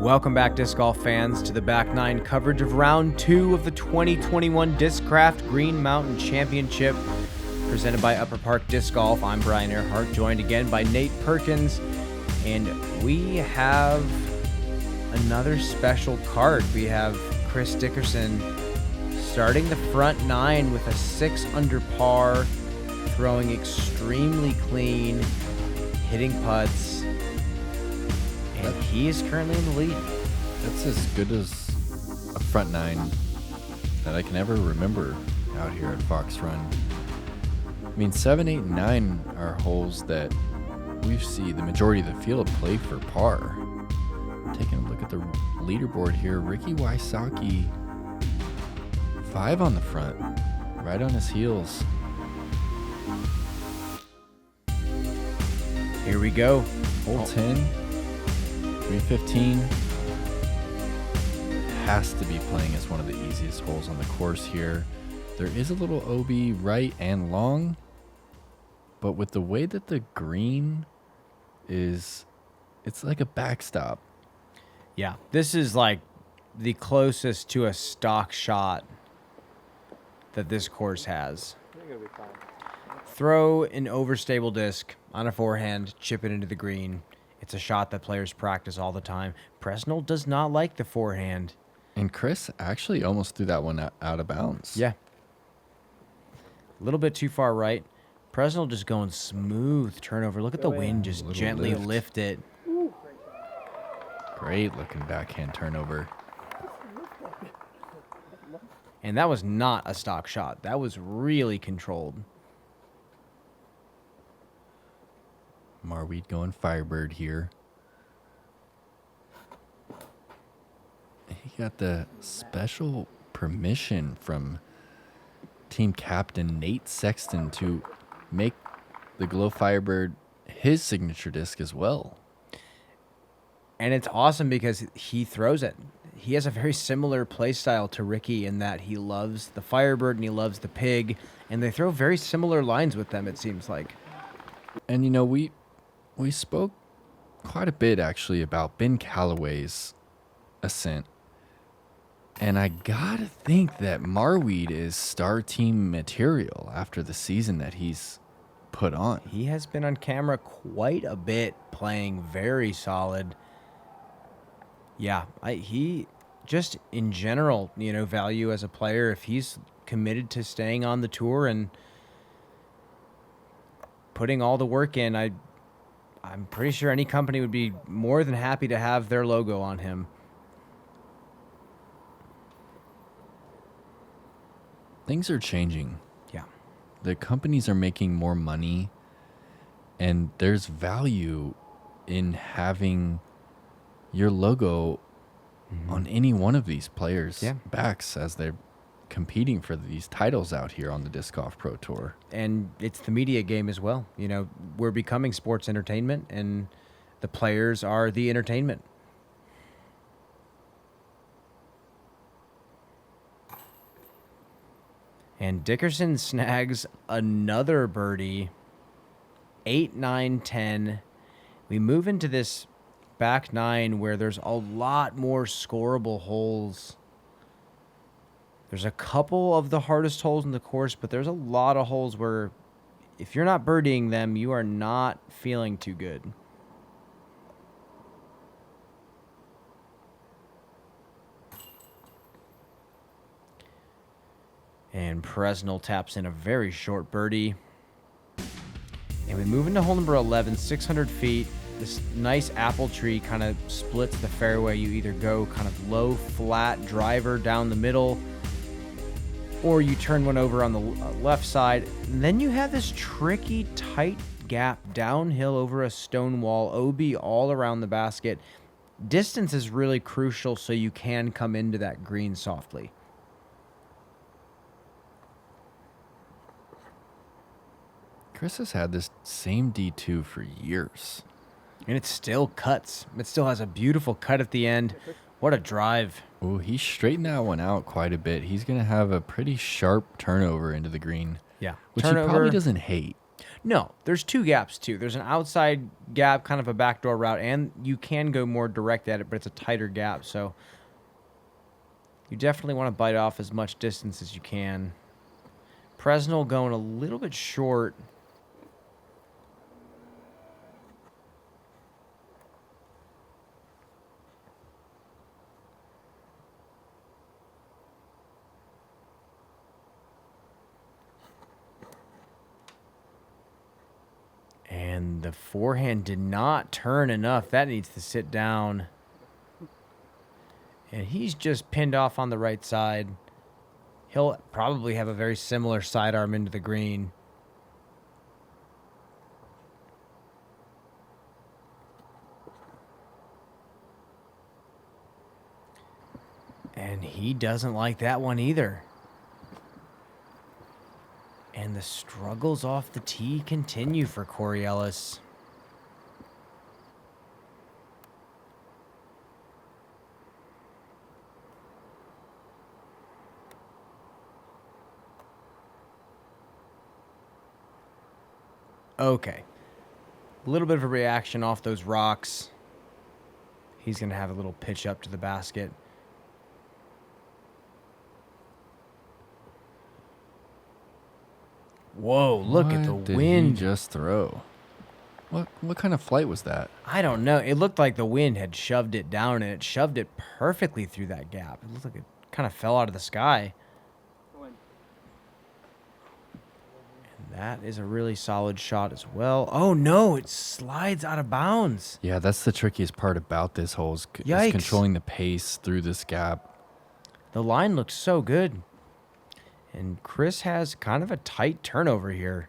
Welcome back, disc golf fans, to the Back Nine coverage of Round 2 of the 2021 Discraft Green Mountain Championship, presented by Upper Park Disc Golf. I'm Brian Earhart, joined again by Nate Perkins, and we have another special card. We have Chris Dickerson starting the front nine with a 6 under par, throwing extremely clean, hitting putts, and he is currently in the lead. That's as good as a front nine that I can ever remember out here at Fox Run. I mean, 7, 8, and 9 are holes that we see the majority of the field play for par. Taking a look at the leaderboard here, Ricky Wysocki, 5 on the front, right on his heels. Here we go. Hole 10, 315. Has to be playing as one of the easiest holes on the course here. There is a little OB right and long, but with the way that the green is, it's like a backstop. Yeah, this is like the closest to a stock shot that this course has. You're gonna be fine. Throw an overstable disc on a forehand, chip it into the green. It's a shot that players practice all the time. Presnell does not like the forehand. And Chris actually almost threw that one out of bounds. Yeah. A little bit too far right. Presnell just going smooth turnover. Look at the wind just Little gently lift. lift it. Great looking backhand turnover. And that was not a stock shot. That was really controlled. Marwede going Firebird here. He got the special permission from team captain Nate Sexton to make the Glow Firebird his signature disc as well. And it's awesome because he throws it. He has a very similar play style to Ricky in that he loves the Firebird and he loves the Pig. And they throw very similar lines with them, it seems like. And, you know, we spoke quite a bit, actually, about Ben Calloway's ascent. And I gotta think that Marwede is star team material after the season that he's put on. He has been on camera quite a bit, playing very solid. Yeah, he just in general, you know, value as a player. If he's committed to staying on the tour and putting all the work in, I'm pretty sure any company would be more than happy to have their logo on him. Things are changing. Yeah. The companies are making more money, and there's value in having your logo on any one of these players' backs as they're competing for these titles out here on the Disc Golf Pro Tour. And it's the media game as well. You know, we're becoming sports entertainment, and the players are the entertainment. And Dickerson snags another birdie. 8, 9, 10. We move into this back nine where there's a lot more scoreable holes. There's a couple of the hardest holes in the course, but there's a lot of holes where if you're not birdieing them, you are not feeling too good. And Presnell taps in a very short birdie. And we move into hole number 11, 600 feet. This nice apple tree kind of splits the fairway. You either go kind of low, flat driver down the middle, or you turn one over on the left side. And then you have this tricky, tight gap downhill over a stone wall, OB all around the basket. Distance is really crucial so you can come into that green softly. Chris has had this same D2 for years. And it still cuts. It still has a beautiful cut at the end. What a drive. Oh, he straightened that one out quite a bit. He's going to have a pretty sharp turnover into the green. Yeah. Which he probably doesn't hate. No, there's two gaps too. There's an outside gap, kind of a backdoor route, and you can go more direct at it, but it's a tighter gap. So you definitely want to bite off as much distance as you can. Presnell going a little bit short. And the forehand did not turn enough. That needs to sit down. And he's just pinned off on the right side. He'll probably have a very similar sidearm into the green. And he doesn't like that one either. And the struggles off the tee continue for Corey Ellis. Okay. A little bit of a reaction off those rocks. He's going to have a little pitch up to the basket. Whoa, look at the What did wind. he just throw? What kind of flight was that? I don't know. It looked like the wind had shoved it down, and it shoved it perfectly through that gap. It looked like it kind of fell out of the sky. And that is a really solid shot as well. Oh, no, it slides out of bounds. Yeah, that's the trickiest part about this hole is Yikes. controlling the pace through this gap. The line looks so good. And Chris has kind of a tight turnover here.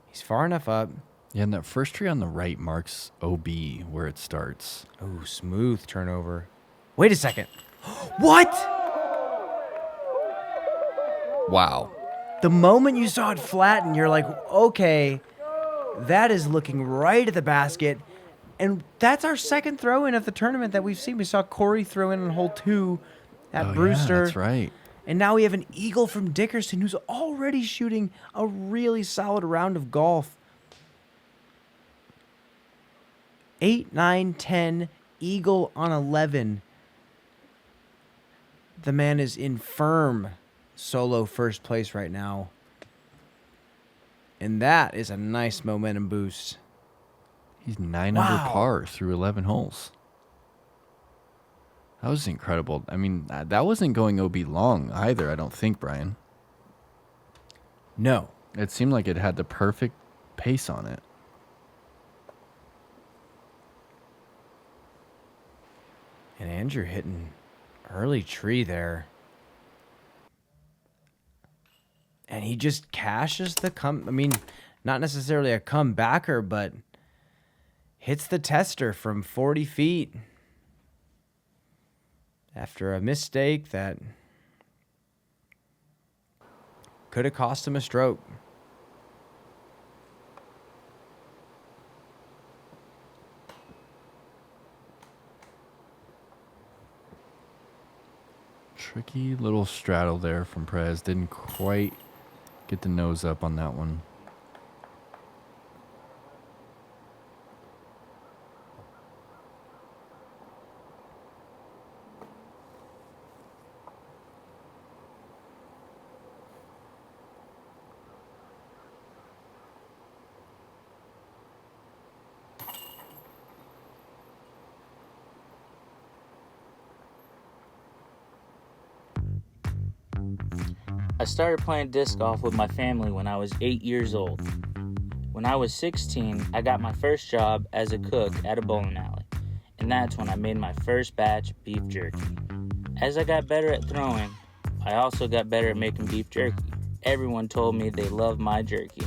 He's far enough up. Yeah, and that first tree on the right marks OB where it starts. Oh, smooth turnover. Wait a second. What? Wow. The moment you saw it flatten, you're like, okay, that is looking right at the basket. And that's our second throw-in of the tournament that we've seen. We saw Corey throw in on hole 2 at Brewster. Yeah, that's right. And now we have an eagle from Dickerson who's already shooting a really solid round of golf. 8, 9, 10, eagle on 11. The man is in firm solo first place right now. And that is a nice momentum boost. He's 9 under par through 11 holes. That was incredible. I mean, that wasn't going OB long either, I don't think, Brian. No. It seemed like it had the perfect pace on it. And Andrew hitting early tree there. And he just cashes the not necessarily a comebacker, but hits the tester from 40 feet. After a mistake that could have cost him a stroke. Tricky little straddle there from Prez. Didn't quite get the nose up on that one. I started playing disc golf with my family when I was 8 years old. When I was 16, I got my first job as a cook at a bowling alley, and that's when I made my first batch of beef jerky. As I got better at throwing, I also got better at making beef jerky. Everyone told me they loved my jerky.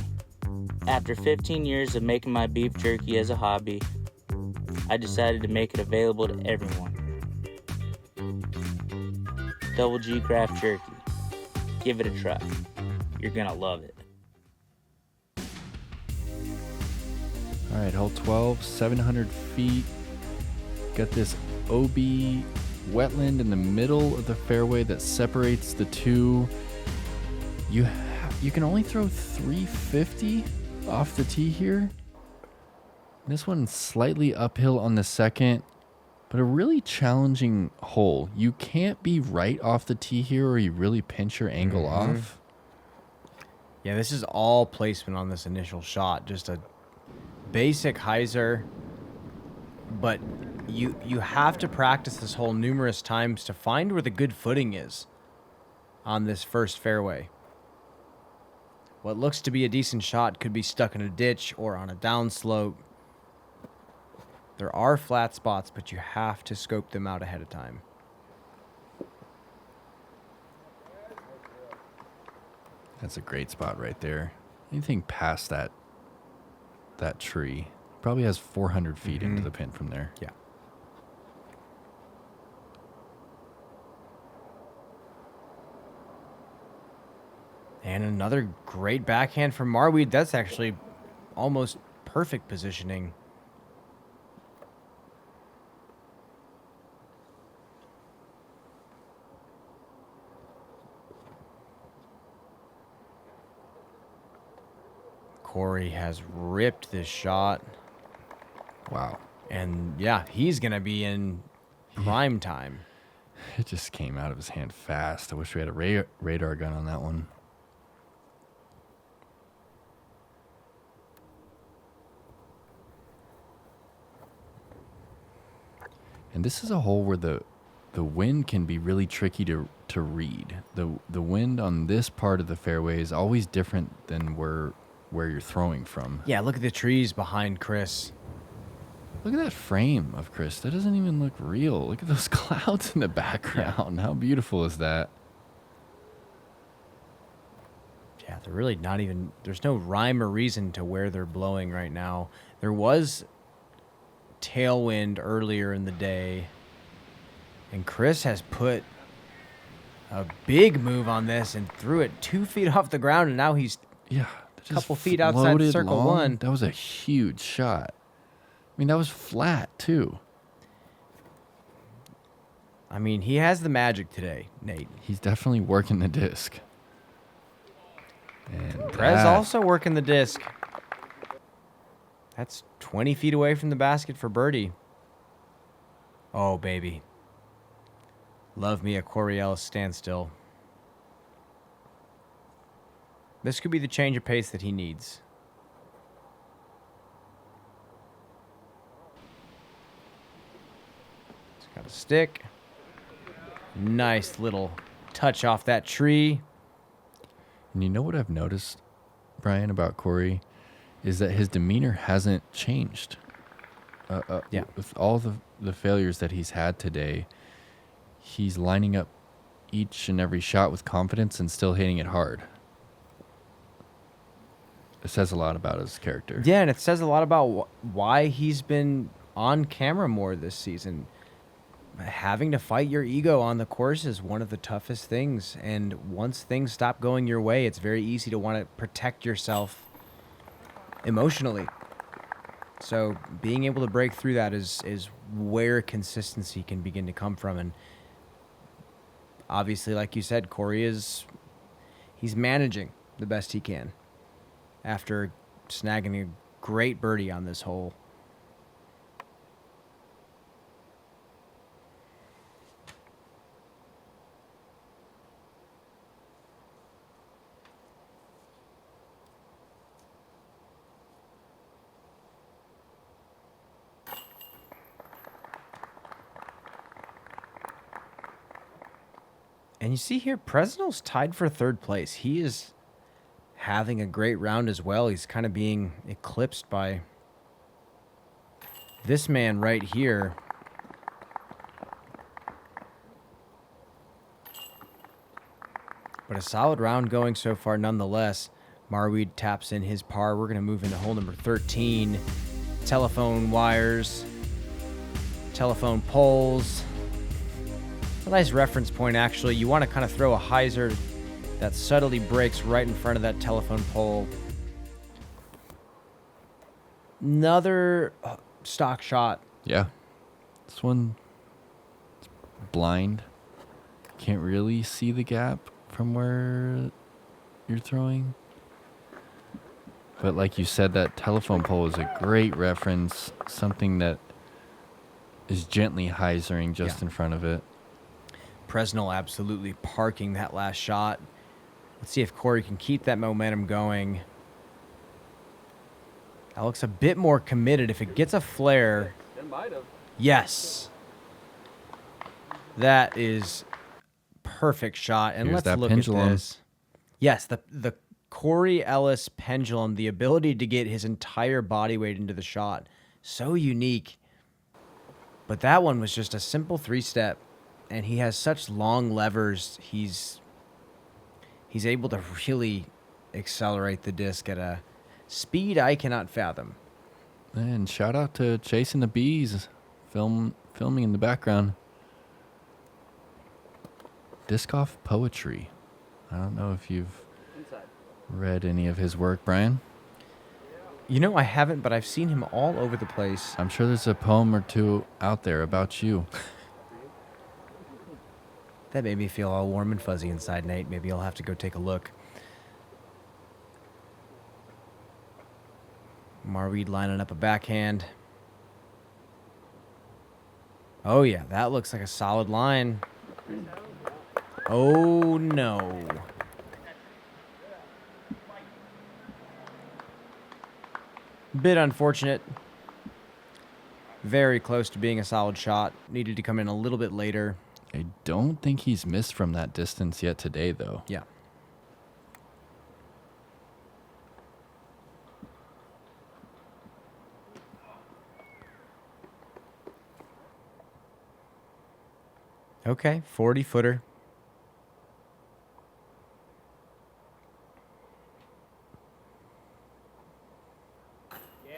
After 15 years of making my beef jerky as a hobby, I decided to make it available to everyone. Double G Craft Jerky. Give it a try. You're gonna love it. All right, hole 12, 700 feet. Got this OB wetland in the middle of the fairway that separates the two. You can only throw 350 off the tee here. This one slightly uphill on the second, but a really challenging hole. You can't be right off the tee here or you really pinch your angle off. Yeah, this is all placement on this initial shot. Just a basic hyzer. But you have to practice this hole numerous times to find where the good footing is on this first fairway. What looks to be a decent shot could be stuck in a ditch or on a downslope. There are flat spots, but you have to scope them out ahead of time. That's a great spot right there. Anything past that tree probably has 400 feet into the pin from there. Yeah. And another great backhand from Marwede. That's actually almost perfect positioning. Corey has ripped this shot. Wow. And yeah, he's going to be in prime time. It just came out of his hand fast. I wish we had a radar gun on that one. And this is a hole where the wind can be really tricky to read. The wind on this part of the fairway is always different than where you're throwing from. Yeah, look at the trees behind Chris. Look at that frame of Chris. That doesn't even look real. Look at those clouds in the background. Yeah. How beautiful is that? Yeah, they're really not even... There's no rhyme or reason to where they're blowing right now. There was tailwind earlier in the day, and Chris has put a big move on this and threw it 2 feet off the ground, and now he's a couple feet outside circle long. one. That was a huge shot. I mean, that was flat too. I mean, he has the magic today, Nate. He's definitely working the disc. And Prez also working the disc. That's 20 feet away from the basket for birdie. Oh, baby. Love me a Corey Ellis standstill. This could be the change of pace that he needs. It's got a stick. Nice little touch off that tree. And you know what I've noticed, Brian, about Corey, is that his demeanor hasn't changed. Yeah. With all the failures that he's had today, he's lining up each and every shot with confidence and still hitting it hard. It says a lot about his character. Yeah, and it says a lot about why he's been on camera more this season. Having to fight your ego on the course is one of the toughest things, and once things stop going your way, it's very easy to want to protect yourself emotionally. So being able to break through that is where consistency can begin to come from. And obviously, like you said, Corey he's managing the best he can after snagging a great birdie on this hole. And you see here, Presnell's tied for third place. He is having a great round as well. He's kind of being eclipsed by this man right here. But a solid round going so far nonetheless. Marwede taps in his par. We're going to move into hole number 13. Telephone wires. Telephone poles. A nice reference point, actually. You want to kind of throw a hyzer that subtly breaks right in front of that telephone pole. Another stock shot. Yeah. This one is blind. Can't really see the gap from where you're throwing. But like you said, that telephone pole is a great reference, something that is gently hyzering just in front of it. Presnell absolutely parking that last shot. Let's see if Corey can keep that momentum going. That looks a bit more committed. If it gets a flare. It might have. Yes. That is perfect shot. And Here's let's that look pendulum. at this. Yes, the Corey Ellis pendulum, the ability to get his entire body weight into the shot. So unique. But that one was just a simple 3-step. And he has such long levers. He's able to really accelerate the disc at a speed I cannot fathom. And shout out to Chasing the Bees, filming in the background. Disc golf poetry. I don't know if you've read any of his work, Brian. You know, I haven't, but I've seen him all over the place. I'm sure there's a poem or two out there about you. That made me feel all warm and fuzzy inside, Nate. Maybe I'll have to go take a look. Marwede lining up a backhand. Oh, yeah, that looks like a solid line. Oh, no. Bit unfortunate. Very close to being a solid shot. Needed to come in a little bit later. I don't think he's missed from that distance yet today, though. Yeah. Okay, 40-footer.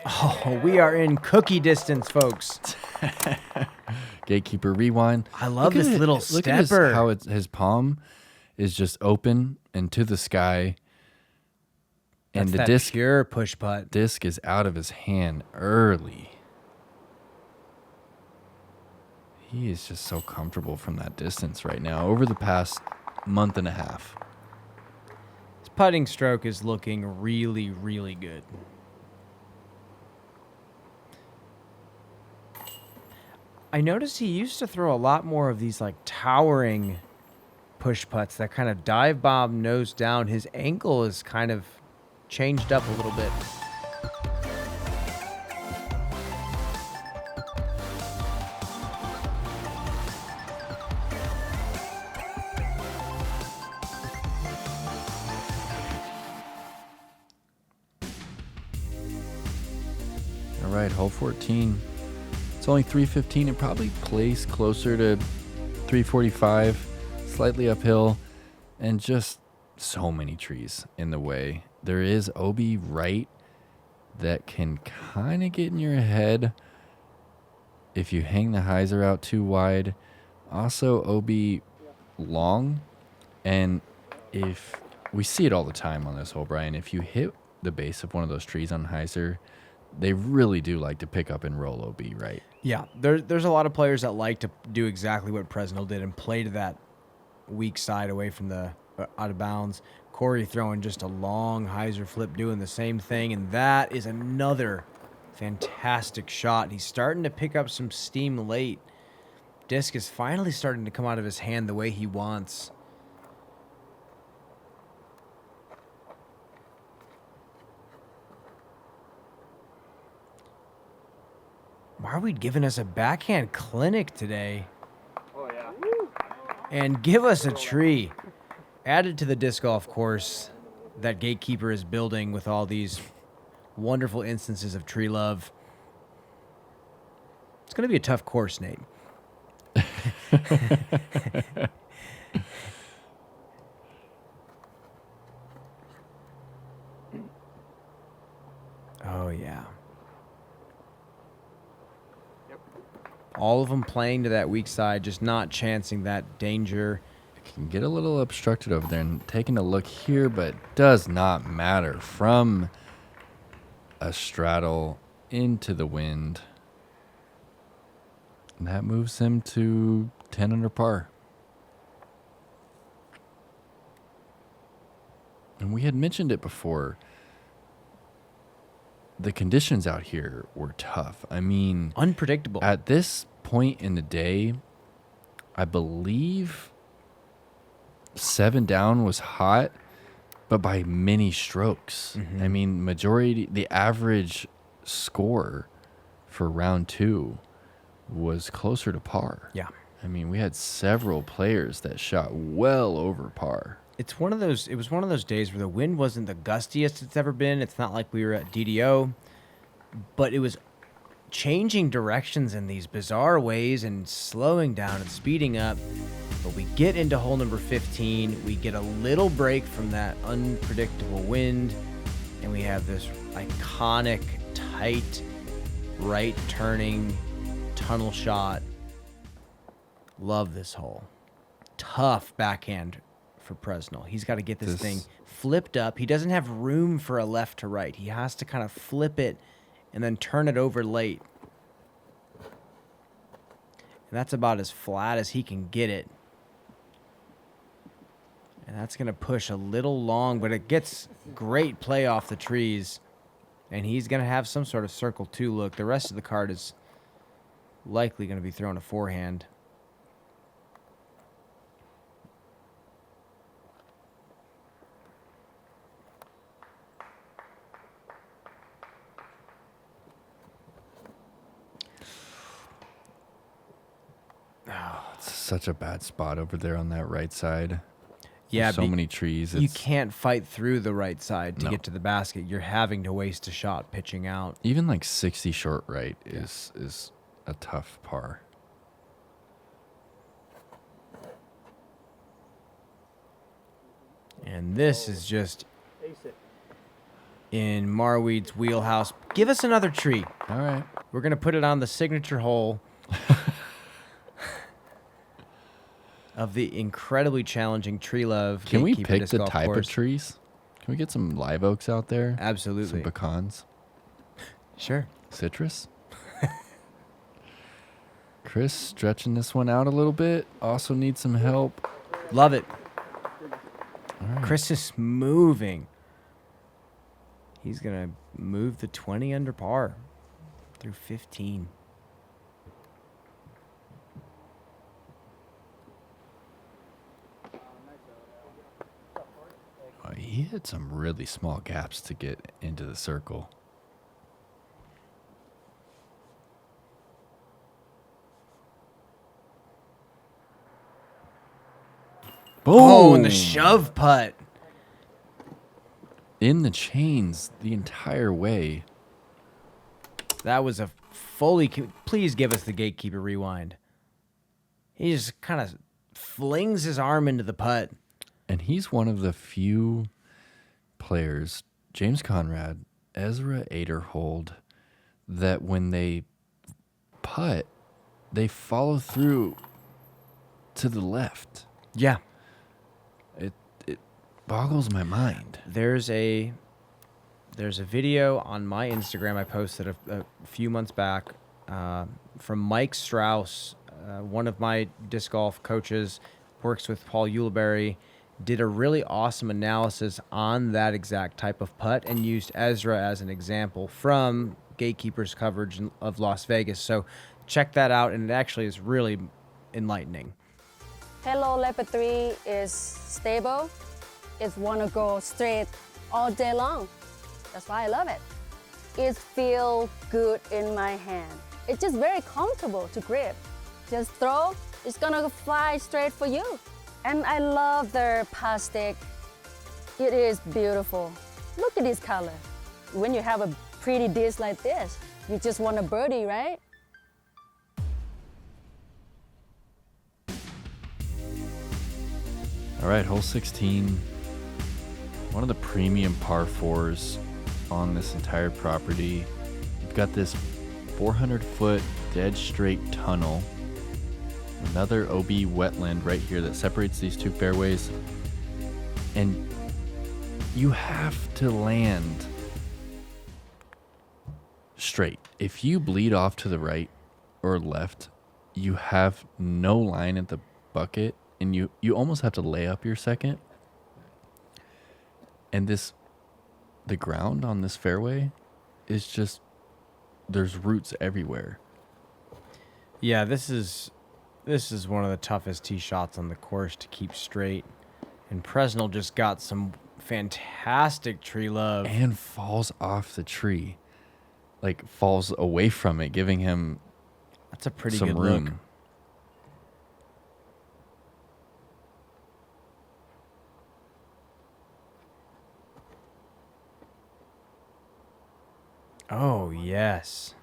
Oh, we are in cookie distance, folks. Gatekeeper rewind. I love Look this at little it. Look at stepper. how his palm is just open and to the sky. And That's the that pure push putt. disc is out of his hand early. He is just so comfortable from that distance right now over the past month and a half. His putting stroke is looking really, really good. I noticed he used to throw a lot more of these like towering push putts that kind of dive bomb nose down. His ankle is kind of changed up a little bit. All right, hole 14. It's only 315. It probably plays closer to 345, slightly uphill, and just so many trees in the way. There is OB right that can kind of get in your head if you hang the hyzer out too wide. Also, OB long, and if we see it all the time on this hole, Brian, if you hit the base of one of those trees on hyzer, they really do like to pick up and roll OB right. Yeah, there's a lot of players that like to do exactly what Presnell did and play to that weak side away from the out of bounds. Corey throwing just a long hyzer flip, doing the same thing, and that is another fantastic shot. He's starting to pick up some steam late. Disc is finally starting to come out of his hand the way he wants. Marwede giving us a backhand clinic today. Oh, yeah. And give us a tree. Added to the disc golf course that Gatekeeper is building with all these wonderful instances of tree love. It's going to be a tough course, Nate. Oh, yeah. All of them playing to that weak side, just not chancing that danger. Can get a little obstructed over there, and taking a look here, but does not matter. From a straddle into the wind. And that moves him to 10 under par. And we had mentioned it before. the conditions out here were tough. I mean, Unpredictable. at this point in the day, I believe 7 down was hot, but by many strokes. I mean, the average score for round 2 was closer to par. Yeah. I mean, we had several players that shot well over par. It was one of those days where the wind wasn't the gustiest it's ever been. It's not like we were at DDO, but it was changing directions in these bizarre ways and slowing down and speeding up. But we get into hole number 15. We get a little break from that unpredictable wind, and we have this iconic, tight, right turning tunnel shot. Love this hole. Tough backhand for Presnell. He's got to get this thing flipped up. He doesn't have room for a left to right. He has to kind of flip it and then turn it over late. And that's about as flat as he can get it. And that's going to push a little long, but it gets great play off the trees. And he's going to have some sort of circle 2 look. The rest of the card is likely going to be throwing a forehand. It's such a bad spot over there on that right side. Yeah, There's so many trees. You can't fight through the right side to No. get to the basket. You're having to waste a shot pitching out. Even like 60 short right is a tough par. And this is just in Marwede's wheelhouse. Give us another tree. All right. We're going to put it on the signature hole of the incredibly challenging Tree Love. Can we Gatekeeper pick disc the golf type course. of trees? Can we get some live oaks out there? Absolutely. Some pecans? Sure. Citrus? Chris stretching this one out a little bit. Also needs some help. Love it. All right. Chris is moving. He's going to move the 20 under par through 15. He hit some really small gaps to get into the circle. Boom! Oh, and the shove putt. In the chains the entire way. That was a fully... Please give us the Gatekeeper rewind. He just kind of flings his arm into the putt. And he's one of the few players, James Conrad, Ezra Aderhold, that when they putt, they follow through to the left. Yeah. It boggles my mind. There's a video on my Instagram I posted a few months back from Mike Strauss, one of my disc golf coaches, works with Paul Uleberry, did a really awesome analysis on that exact type of putt and used Ezra as an example from Gatekeeper's coverage of Las Vegas. So check that out, and it actually is really enlightening. Hello Leopard 3 is stable. It's want to go straight all day long. That's why I love it. It feels good in my hand. It's just very comfortable to grip. Just throw, it's gonna fly straight for you. And I love their plastic. It is beautiful. Look at this color. When you have a pretty disc like this, you just want a birdie, right? All right, hole 16. One of the premium par 4s on this entire property. You've got this 400-foot dead straight tunnel. Another OB wetland right here that separates these two fairways. And you have to land straight. If you bleed off to the right or left, you have no line at the bucket, and you almost have to lay up your second. And the ground on this fairway is just, there's roots everywhere. Yeah, this is one of the toughest tee shots on the course to keep straight. And Presnell just got some fantastic tree love. And falls off the tree. Like, falls away from it, giving him That's a pretty some good room. look. Oh, yes.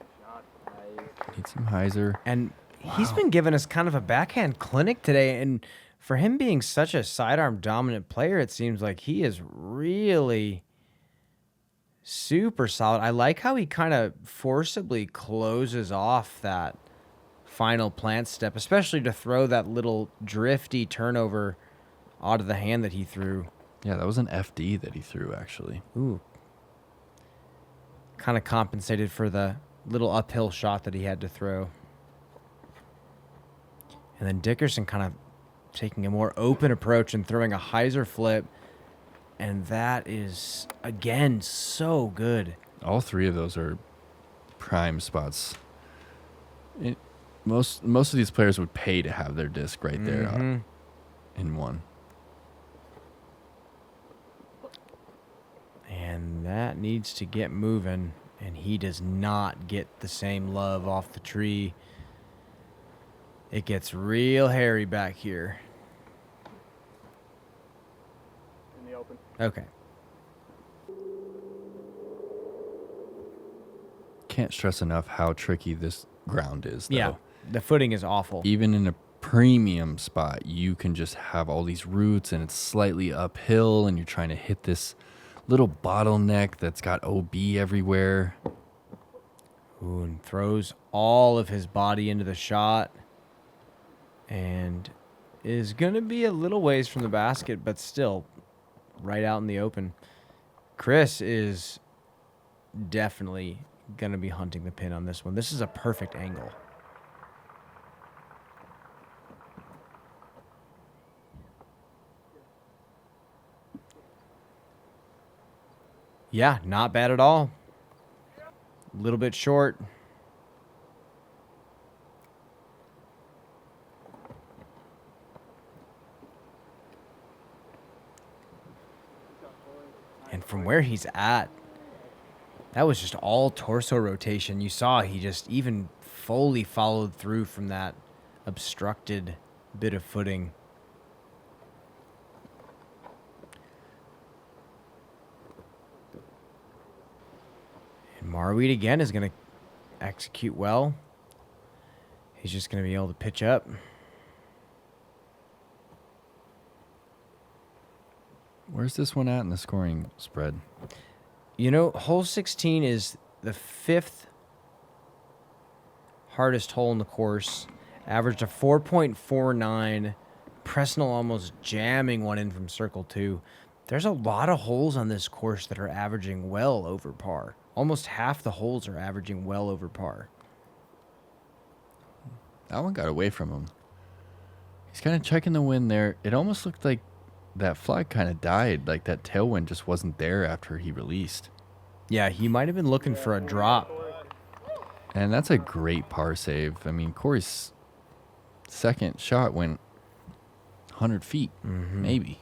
Need some hyzer. And he's been giving us kind of a backhand clinic today. And for him being such a sidearm dominant player, it seems like he is really super solid. I like how he kind of forcibly closes off that final plant step, especially to throw that little drifty turnover out of the hand that he threw. Yeah, that was an FD that he threw, actually. Ooh. Kind of compensated for the little uphill shot that he had to throw. And then Dickerson kind of taking a more open approach and throwing a hyzer flip. And that is, again, so good. All three of those are prime spots. Most of these players would pay to have their disc right there in one. And that needs to get moving. And he does not get the same love off the tree. It gets real hairy back here. In the open. Okay. Can't stress enough how tricky this ground is, though. Yeah, the footing is awful. Even in a premium spot, you can just have all these roots and it's slightly uphill and you're trying to hit this little bottleneck that's got OB everywhere. Ooh, and throws all of his body into the shot. And is going to be a little ways from the basket, but still right out in the open. Chris is definitely going to be hunting the pin on this one. This is a perfect angle. Yeah, not bad at all. A little bit short. And from where he's at, that was just all torso rotation. You saw he just even fully followed through from that obstructed bit of footing. And Marwede again is going to execute well. He's just going to be able to pitch up. Where's this one at in the scoring spread? You know, hole 16 is the 5th hardest hole in the course. Averaged a 4.49. Presnell almost jamming one in from circle 2. There's a lot of holes on this course that are averaging well over par. Almost half the holes are averaging well over par. That one got away from him. He's kind of checking the wind there. It almost looked like that flag kind of died, like that tailwind just wasn't there after he released. Yeah, he might have been looking for a drop. And that's a great par save. I mean, Corey's second shot went 100 feet, maybe.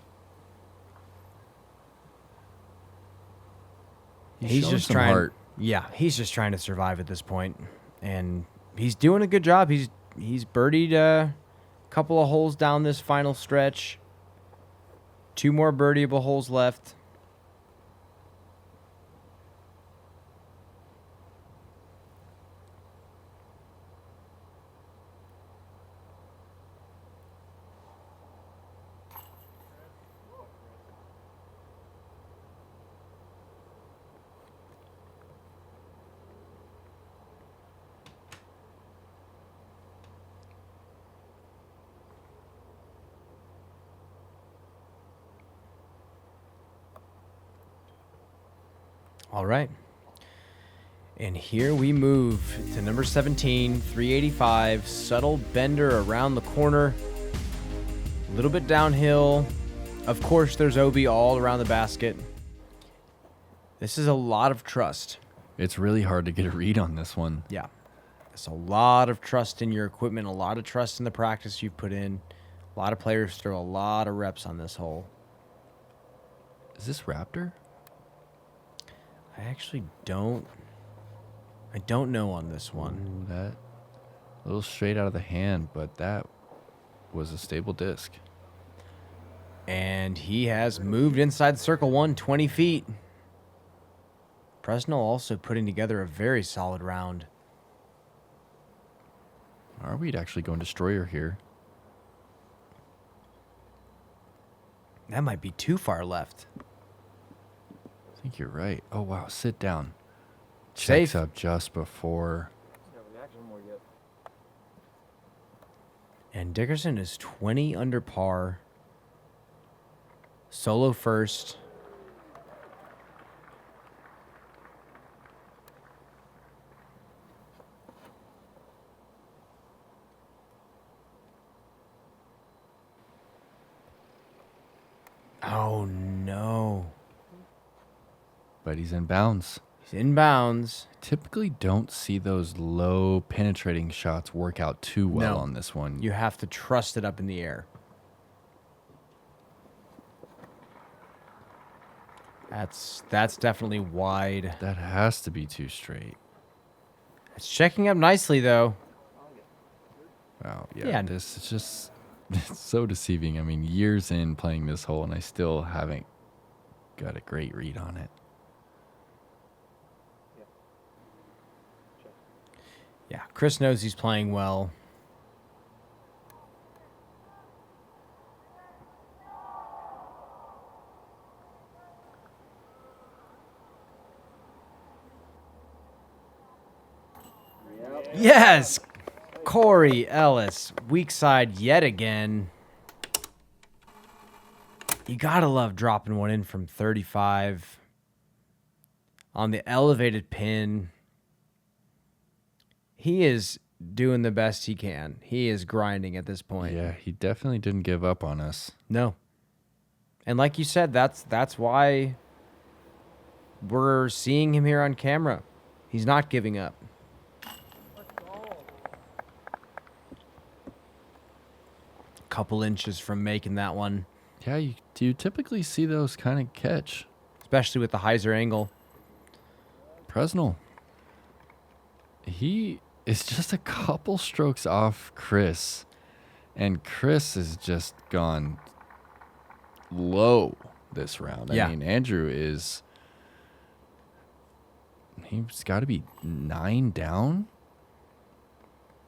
He's showing just some trying. heart. Yeah, he's just trying to survive at this point, and he's doing a good job. He's birdied a couple of holes down this final stretch. 2 more birdieable holes left. All right. And here we move to number 17, 385, subtle bender around the corner. A little bit downhill. Of course, there's OB all around the basket. This is a lot of trust. It's really hard to get a read on this one. Yeah. It's a lot of trust in your equipment, a lot of trust in the practice you've put in. A lot of players throw a lot of reps on this hole. Is this Raptor? I actually don't. I don't know on this one. Ooh, that a little straight out of the hand, but that was a stable disc. And he has moved inside circle 1, 20 feet. Presnell also putting together a very solid round. Marwede actually going destroyer here. That might be too far left. I think you're right. Oh, wow. Sit down. Safe. Checks up just before. And Dickerson is 20 under par. Solo first. Oh, no. But he's in bounds. He's in bounds. Typically don't see those low penetrating shots work out too well No. on this one. You have to trust it up in the air. That's definitely wide. That has to be too straight. It's checking up nicely, though. Wow. Yeah. Yeah. This is just it's so deceiving. I mean, years in playing this hole, and I still haven't got a great read on it. Yeah, Chris knows he's playing well. Yes! Corey Ellis, weak side yet again. You gotta love dropping one in from 35 on the elevated pin. He is doing the best he can. He is grinding at this point. Yeah, he definitely didn't give up on us. No. And like you said, that's why we're seeing him here on camera. He's not giving up. Couple inches from making that one, Yeah, you typically see those kind of catch. especially with the hyzer angle. Presnell. He is just a couple strokes off Chris. And Chris has just gone low this round. Yeah. I mean, Andrew is... He's got to be 9 down.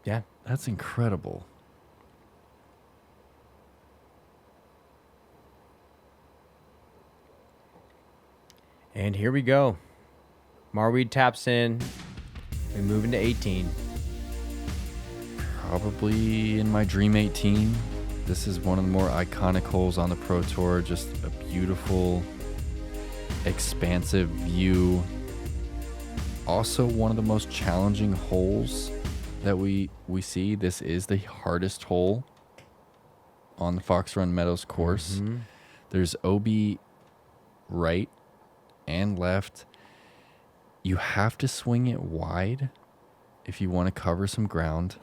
Yeah. That's incredible. And here we go. Marwede taps in. We move into 18. Probably in my Dream 18. This is one of the more iconic holes on the Pro Tour. Just a beautiful, expansive view. Also one of the most challenging holes that we see. This is the hardest hole on the Fox Run Meadows course. Mm-hmm. There's OB right and left. You have to swing it wide if you want to cover some ground.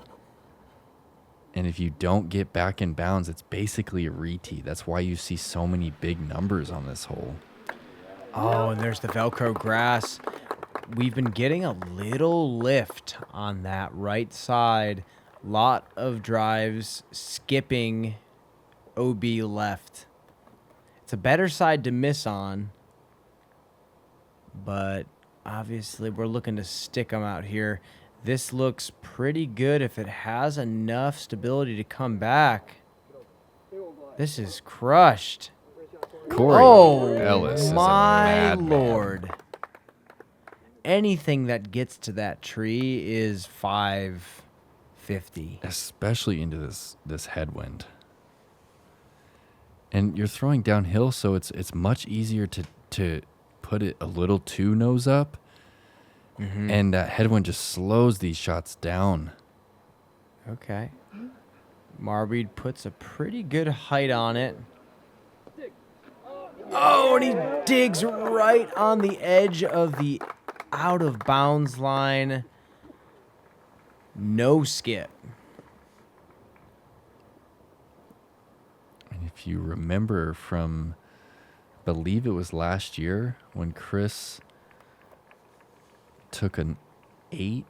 And if you don't get back in bounds, it's basically a re-tee. That's why you see so many big numbers on this hole. Oh, and there's the Velcro grass. We've been getting a little lift on that right side. Lot of drives skipping OB left. It's a better side to miss on, but obviously we're looking to stick them out here. This looks pretty good if it has enough stability to come back. This is crushed. Corey Ellis is a my madman. lord. Anything that gets to that tree is 550. Especially into this headwind. And you're throwing downhill, so it's much easier to put it a little too nose up. Mm-hmm. And that headwind just slows these shots down. Okay. Marwede puts a pretty good height on it. Oh, and he digs right on the edge of the out of bounds line. No skip. And if you remember from, I believe it was last year when Chris took an 8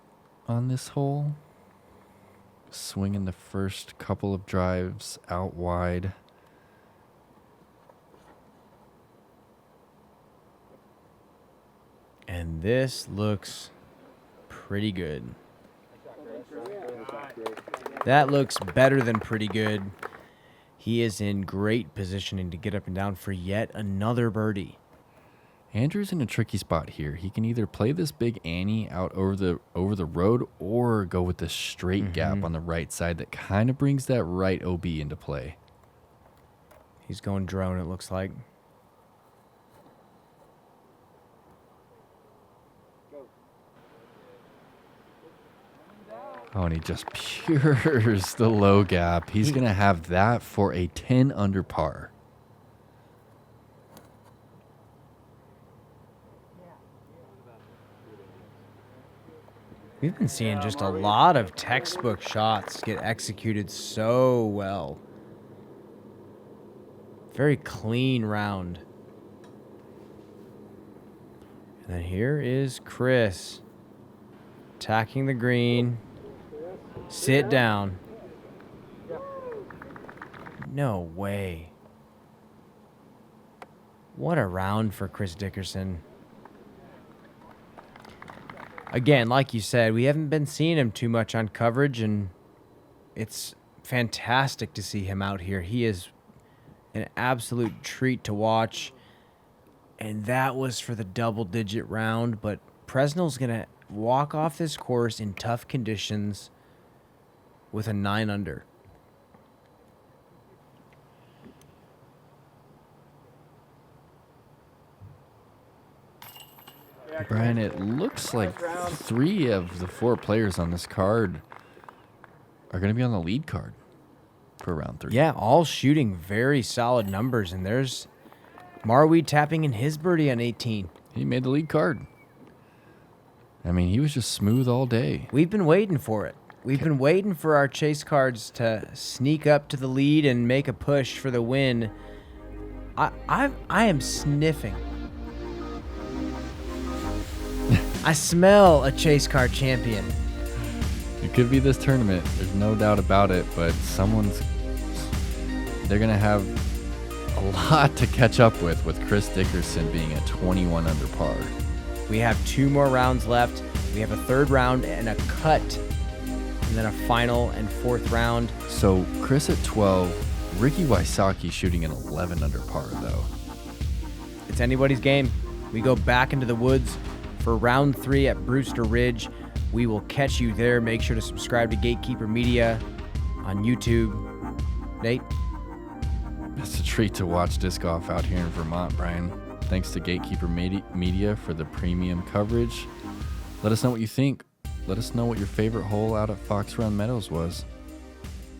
on this hole, swinging the first couple of drives out wide. And this looks pretty good. That looks better than pretty good. He is in great positioning to get up and down for yet another birdie. Andrew's in a tricky spot here. He can either play this big Annie out over the road or go with the straight gap on the right side that kind of brings that right OB into play. He's going drone, it looks like. Oh, and he just pures the low gap. He's going to have that for a 10 under par. We've been seeing just a lot of textbook shots get executed so well. Very clean round. And then here is Chris attacking the green. Sit down. No way. What a round for Chris Dickerson. Again, like you said, we haven't been seeing him too much on coverage, and it's fantastic to see him out here. He is an absolute treat to watch. And that was for the double-digit round, but Presnell's going to walk off this course in tough conditions with a 9 under. Brian, it looks like 3 of the 4 players on this card are going to be on the lead card for round 3. Yeah, all shooting very solid numbers, and there's Marwede tapping in his birdie on 18. He made the lead card. I mean, he was just smooth all day. We've been waiting for it. We've been waiting for our chase cards to sneak up to the lead and make a push for the win. I am sniffing. I smell a chase card champion. It could be this tournament. There's no doubt about it, but they're going to have a lot to catch up with Chris Dickerson being at 21 under par. We have 2 more rounds left. We have a 3rd round and a cut, and then a final and 4th round. So Chris at 12, Ricky Wysocki shooting an 11 under par, though. It's anybody's game. We go back into the woods for round 3 at Brewster Ridge. We will catch you there. Make sure to subscribe to Gatekeeper Media on YouTube. Nate? It's a treat to watch disc golf out here in Vermont, Brian. Thanks to Gatekeeper Media for the premium coverage. Let us know what you think. Let us know what your favorite hole out at Fox Run Meadows was.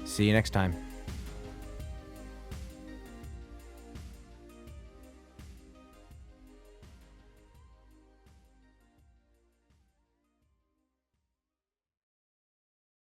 See you next time.